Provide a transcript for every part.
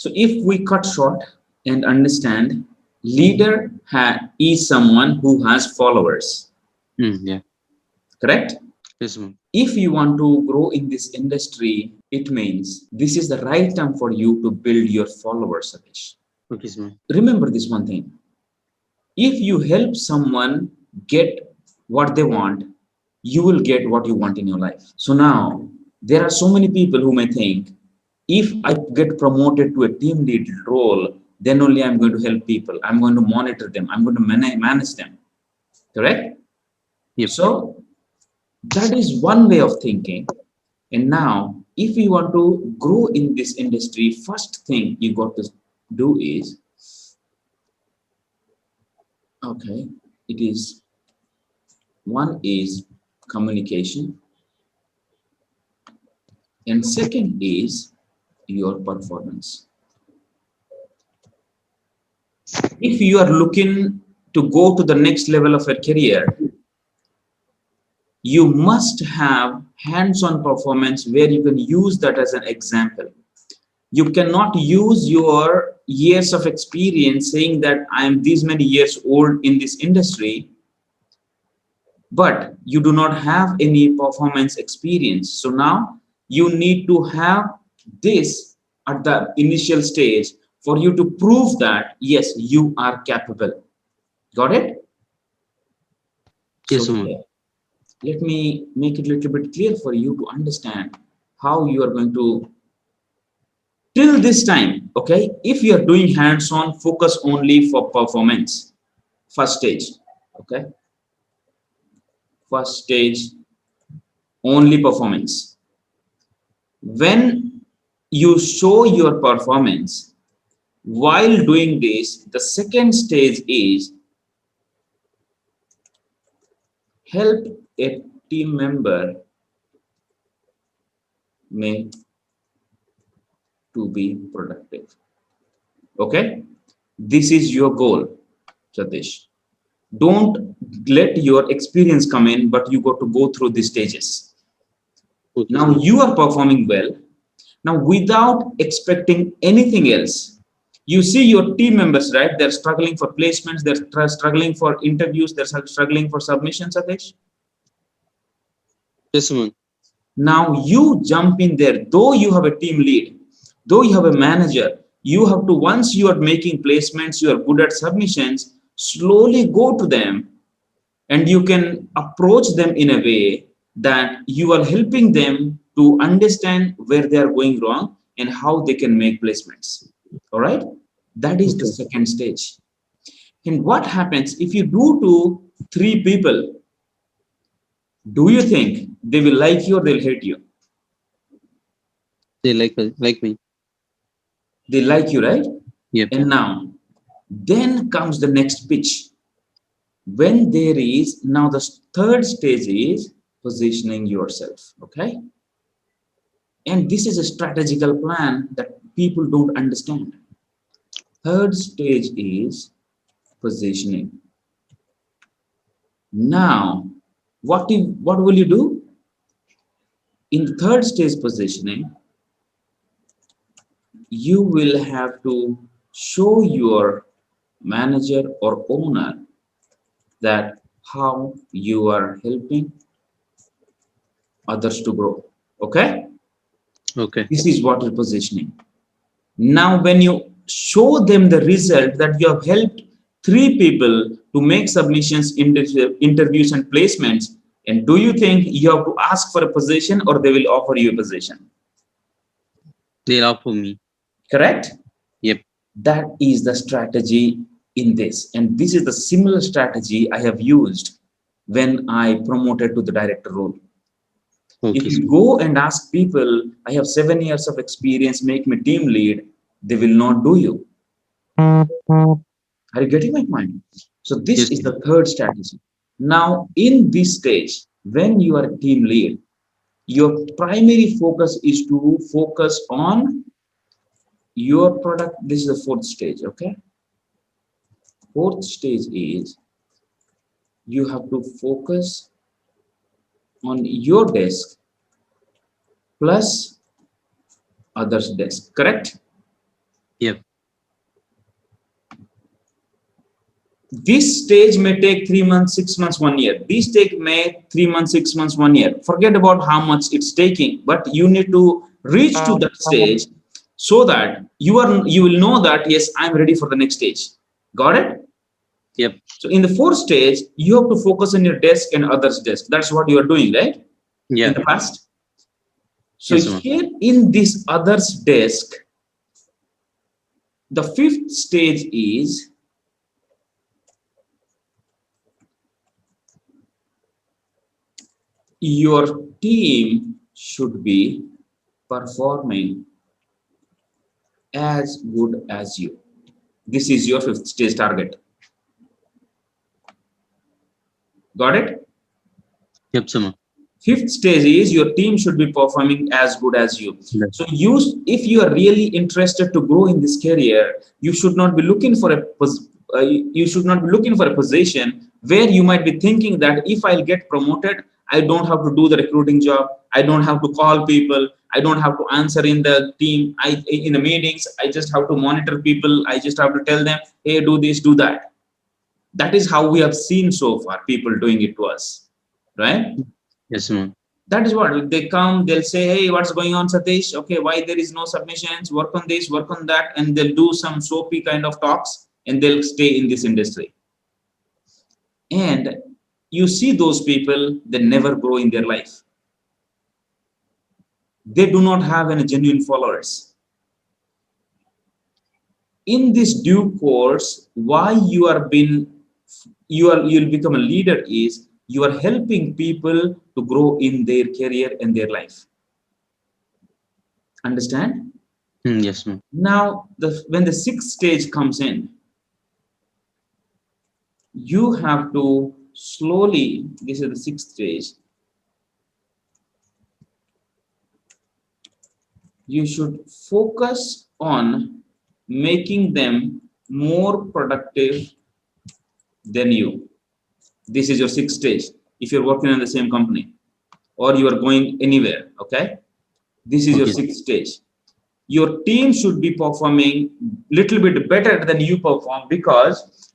So if we cut short and understand, leader is someone who has followers, Yeah. correct? Yes, ma'am. If you want to grow in this industry, it means this is the right time for you to build your followers, Satish. Okay, ma'am. Remember this one thing. If you help someone get what they want, you will get what you want in your life. So now, there are so many people who may think, if I get promoted to a team lead role, then only I'm going to help people. I'm going to monitor them. I'm going to manage them. Correct? Yep. So that is one way of thinking. And now, if you want to grow in this industry, first thing you got to do is, okay, it is one is communication, and second is your performance. If you are looking to go to the next level of a career, you must have hands-on performance where you can use that as an example. You cannot use your years of experience saying that I am these many years old in this industry, but you do not have any performance experience. So now you need to have this at the initial stage for you to prove that yes, you are capable. Got it? So Yes, ma'am. here, let me make it a little bit clear for you to understand how you are going to till this time. Okay, if you are doing hands-on, focus only for performance. First stage. Okay, first stage only performance. When you show your performance while doing this, the second stage is help a team member make to be productive. Okay, this is your goal, Satish. Don't let your experience come in, but you got to go through these stages. Okay, Now ma'am. you are performing well. Now without expecting anything else, you see your team members, right? They're struggling for placements, they're struggling for interviews, they're struggling for submissions, Satish. Yes, ma'am. Now you jump in there, though you have a team lead, though you have a manager, you have to, once you are making placements, you are good at submissions, slowly go to them and you can approach them in a way that you are helping them to understand where they are going wrong and how they can make placements. All right, that is the Okay. second stage. And what happens if you do to three people? Do you think they will like you or they'll hate you? They like me. They like you, right? Yep. And now, then comes the next pitch. When there is now the third stage is positioning yourself. Okay, and this is a strategical plan that people don't understand. Third stage is positioning. Now, what will you do in the third stage positioning? You will have to show your manager or owner that how you are helping others to grow. Okay, Okay. this is what is positioning. Now, when you show them the result that you have helped three people to make submissions, interviews, and placements, and do you think you have to ask for a position or they will offer you a position? They'll offer me. Correct? Yep. That is the strategy in this. And this is the similar strategy I have used when I promoted to the director role. If Okay, you ma'am. go and ask people, I have 7 years of experience, make me team lead, they will not do you. Are you getting my point? So this Yes, is ma'am. the third strategy. Now, in this stage, when you are a team lead, your primary focus is to focus on your product. This is the fourth stage, okay? Fourth stage is you have to focus on your desk plus others' desk, correct? Yep. This stage may take 3 months, 6 months, 1 year. This take may 3 months, 6 months, 1 year. Forget about how much it's taking, but you need to reach to that stage so that you will know that yes, I'm ready for the next stage. Got it? Yep. So in the fourth stage, you have to focus on your desk and others' desk. That's what you are doing, right? In Yeah. the past. So Yes, ma'am. here in this others' desk, the fifth stage is your team should be performing as good as you. This is your fifth stage target. Got it? Yep, sir, ma'am. Fifth stage is your team should be performing as good as you. Yes. So if you are really interested to grow in this career, you should not be looking for a position where you might be thinking that if I'll get promoted, I don't have to do the recruiting job. I don't have to call people. I don't have to answer in the team. In the meetings, I just have to monitor people. I just have to tell them, hey, do this, do that. That is how we have seen so far people doing it to us, right? Yes, ma'am. That is what they come, they'll say, hey, what's going on, Satish? Okay, why there is no submissions? Work on this, work on that, and they'll do some soapy kind of talks and they'll stay in this industry. And you see those people, they never grow in their life. They do not have any genuine followers. In this due course, why you'll become a leader is you are helping people to grow in their career and their life. Understand? Yes, ma'am. Now, when the sixth stage comes in, you have to slowly, this is the sixth stage, you should focus on making them more productive than you. This is your sixth stage. If you're working in the same company or you are going anywhere, okay? This is your Okay. sixth stage. Your team should be performing little bit better than you perform, because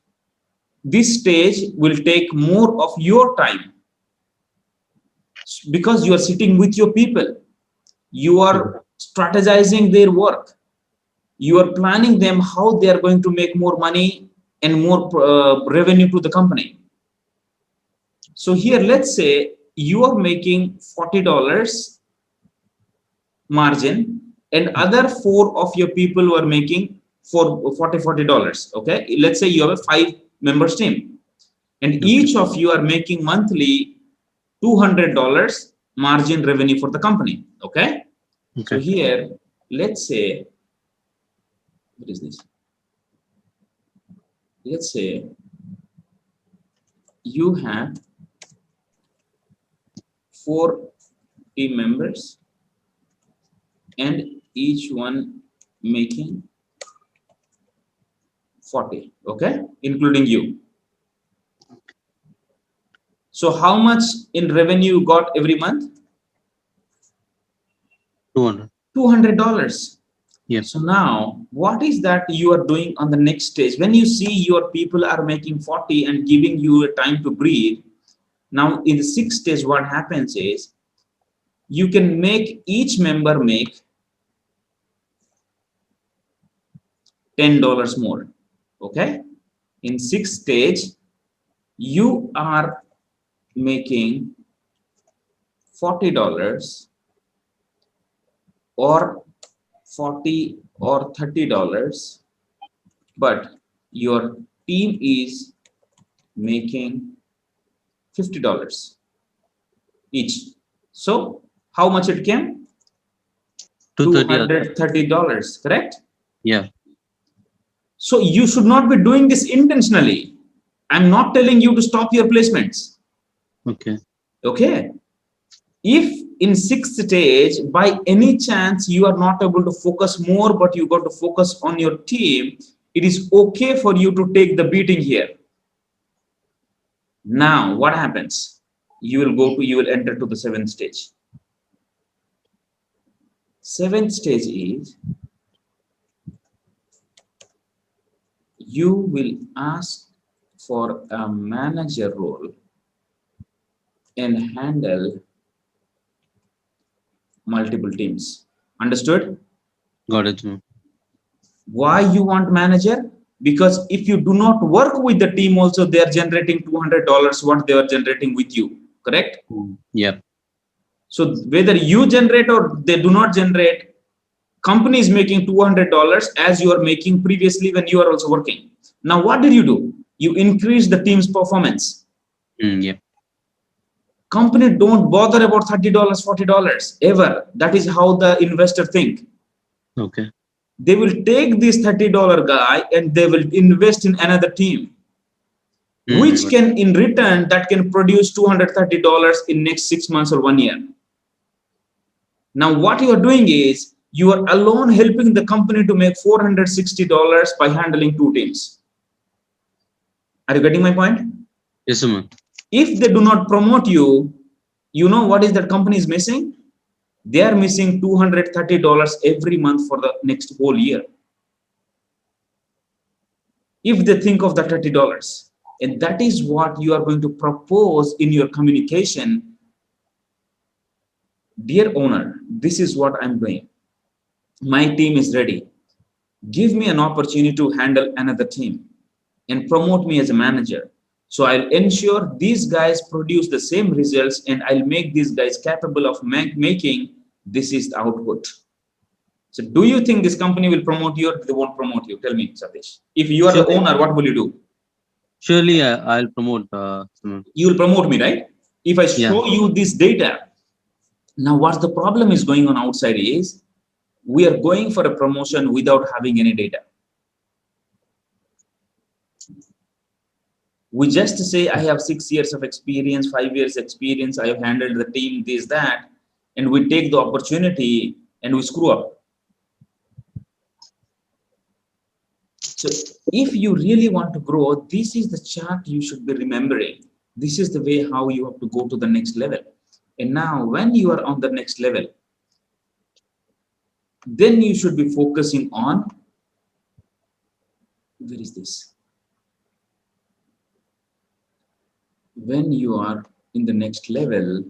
this stage will take more of your time, because you are sitting with your people, you are strategizing their work, you are planning them how they are going to make more money and more revenue to the company. So here, let's say you are making $40 margin and other 4 of your people were making $40. Okay, let's say you have a 5 members team and each of you are making monthly $200 margin revenue for the company. Okay, so Okay. here let's say, what is this? Let's say you have 4 team members and each one making 40, okay, including you. So how much in revenue you got every month? 200. $200. Yep. So now, what is that you are doing on the next stage? When you see your people are making 40 and giving you a time to breathe, now in the sixth stage, what happens is you can make each member make $10 more. Okay, in sixth stage, you are making $40 or 40 or $30, but your team is making $50 each. So how much it came? 230. $230, correct? Yeah. So you should not be doing this intentionally. I'm not telling you to stop your placements. Okay. Okay. If in sixth stage, by any chance, you are not able to focus more, but you got to focus on your team, it is okay for you to take the beating here. Now, what happens? You will enter to the seventh stage. Seventh stage is you will ask for a manager role and handle multiple teams. Understood? Got it, man. Why you want manager? Because if you do not work with the team also, they are generating $200 what they are generating with you, correct? Yep. So whether you generate or they do not generate, company is making $200 as you are making previously when you are also working. Now what did you do? You increase the team's performance. Yep. Company don't bother about $30, $40 ever. That is how the investor think. Okay. They will take this $30 guy and they will invest in another team, which can in return that can produce $230 in next 6 months or 1 year. Now what you are doing is you are alone helping the company to make $460 by handling 2 teams. Are you getting my point? Yes, man. If they do not promote you, you know what is that company is missing? They are missing $230 every month for the next whole year. If they think of the $30, and that is what you are going to propose in your communication. Dear owner, this is what I'm doing. My team is ready. Give me an opportunity to handle another team and promote me as a manager. So I'll ensure these guys produce the same results and I'll make these guys capable of making this is the output. So do you think this company will promote you or they won't promote you? Tell me, Satish. If you are the owner, what will you do? Surely I'll promote. You will promote me, right? If I show you this data, now what the problem is going on outside is we are going for a promotion without having any data. We just say I have 6 years of experience, 5 years experience, I have handled the team, this, that, and we take the opportunity and we screw up. So if you really want to grow, this is the chart you should be remembering. This is the way how you have to go to the next level. And now when you are on the next level, then you should be focusing on, where is this? When you are in the next level,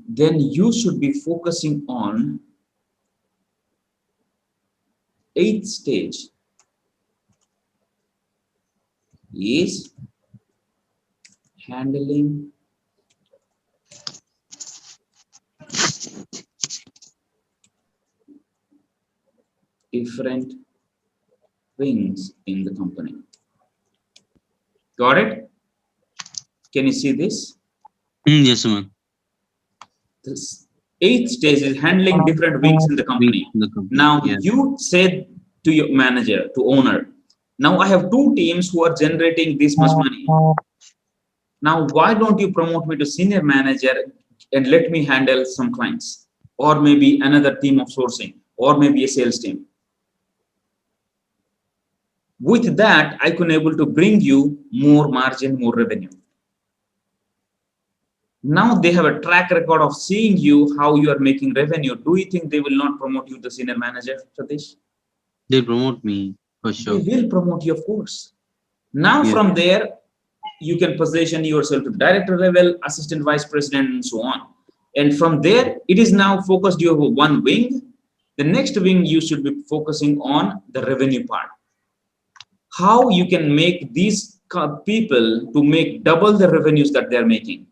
then you should be focusing on 8th stage is handling different wings in the company. Got it? Can you see this? Yes, man. This 8th stage is handling different wings in the company. Now you said to your manager, to owner, now I have 2 teams who are generating this much money. Now why don't you promote me to senior manager and let me handle some clients, or maybe another team of sourcing, or maybe a sales team. With that, I can able to bring you more margin, more revenue. Now they have a track record of seeing you, how you are making revenue. Do you think they will not promote you to senior manager, Satish? They promote me for sure. They will promote you, of course. Now from there, you can position yourself to director level, assistant vice president, and so on. And from there, it is now focused. You have one wing. The next wing, you should be focusing on the revenue part. How you can make these people to make double the revenues that they're making.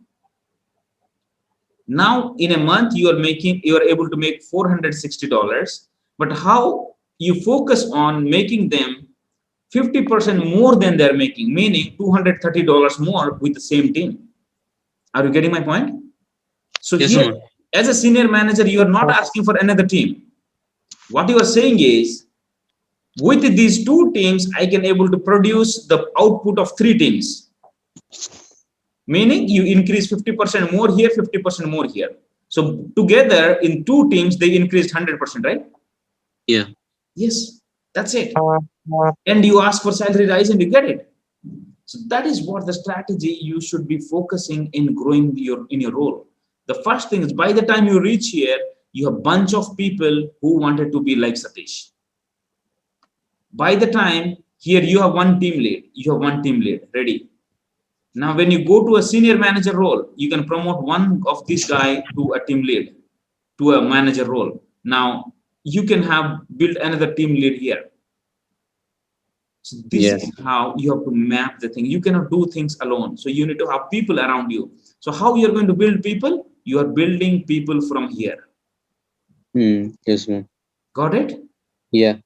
Now in a month you are able to make $460, but how you focus on making them 50% more than they're making, meaning $230 more with the same team. Are you getting my point? So here, as a senior manager, you are not asking for another team. What you are saying is, with these 2 teams, I can able to produce the output of 3 teams. Meaning you increase 50% more here, 50% more here. So together in 2 teams, they increased 100%, right? Yeah. Yes, that's it. And you ask for salary rise and you get it. So that is what the strategy you should be focusing in growing in your role. The first thing is, by the time you reach here, you have a bunch of people who wanted to be like Satish. By the time here you have one team lead, ready. Now, when you go to a senior manager role, you can promote one of this guy to a team lead, to a manager role. Now, you can have build another team lead here. So this Yeah. is how you have to map the thing. You cannot do things alone. So you need to have people around you. So how you're going to build people? You are building people from here. Yes, man. Got it? Yeah.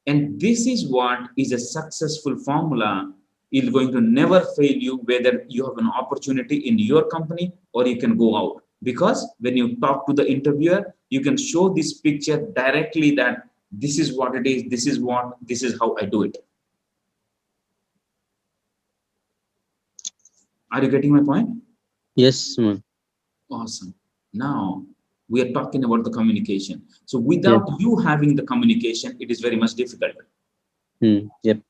And this is what is a successful formula. It's going to never fail you, whether you have an opportunity in your company or you can go out. Because when you talk to the interviewer, you can show this picture directly that this is what it is, this is how I do it. Are you getting my point? Yes, man. Awesome. Now we are talking about the communication. So Yeah. without you having the communication, it is very much difficult. Yep.